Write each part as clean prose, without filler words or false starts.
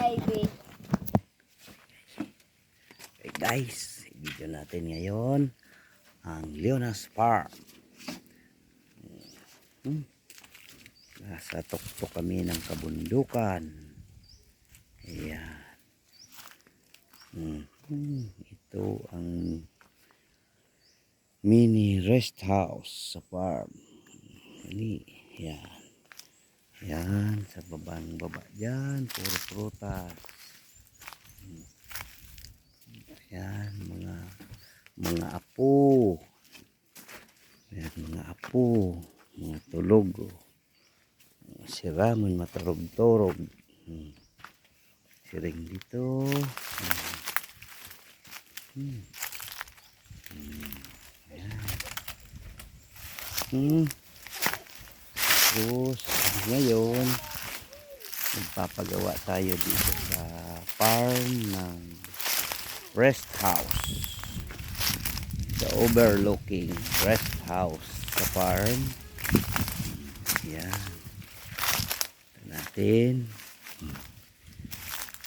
baby. Okay guys, video natin ngayon ang Leonas Farm. Nasa tuktok kami ng kabundukan. Ayan. Ito ang mini rest house sa farm. Ayan. Ayan, sa baba dyan, puro prutas. Ayan, mga apo. Ayan, mga apo. Mga tulog. Si Ramon maturog-turog. Siring dito. Ayan. Tapos, ngayon, magpapagawa tayo dito sa farm ng rest house. The overlooking rest house sa farm. Ayan. Ito natin.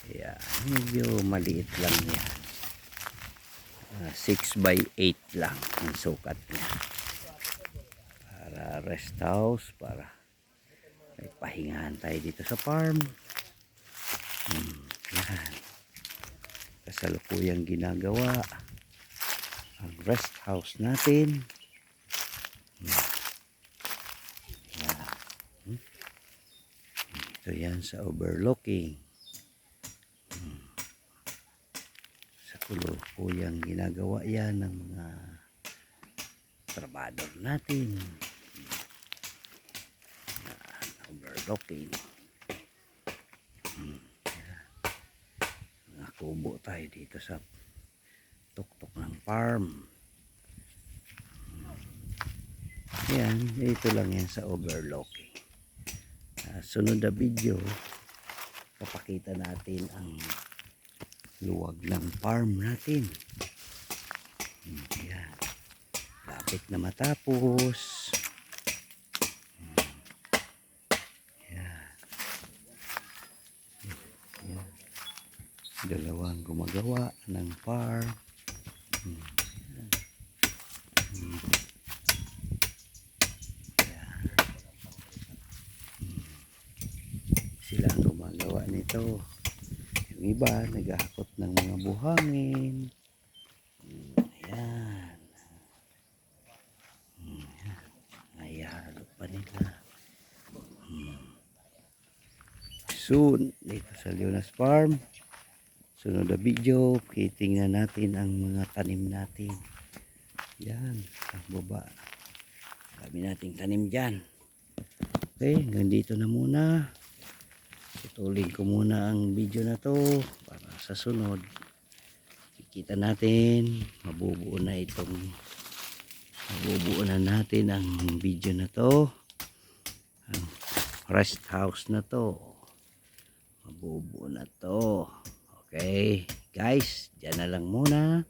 Ayan. Medyo maliit lang yan. 6 by 8 lang ang sukat niya. Para rest house. Para may pahingahan tayo dito sa farm. Ayan. Kasalukuyang ginagawa ang rest house natin. Ito yan sa overlooking. Sa kulukuyang ginagawa yan ng mga trabador natin. Overlooking. Nakubo tayo dito sa tuktok ng farm. Ayan, ito lang yan sa overlooking. Sunod na video, papakita natin ang luwag ng farm natin. Ayan. Lapit na matapos. Ayan. Ayan. Dalawang gumagawa ng farm. Sila ang gumagawa nito. Yung iba naghahakot ng mga buhangin. Ayan. Ayahalo pa nila. Soon dito sa Leonas Farm, sunod na video, titingnan natin ang mga tanim natin. Yan, sa baba. Dami nating tanim dyan. Okay, hanggang dito na muna. Putulin ko muna ang video na to para sa sunod kikita natin mabubuo na natin ang video na to, ang rest house na to, mabubuo na to. Okay guys, dyan na lang muna.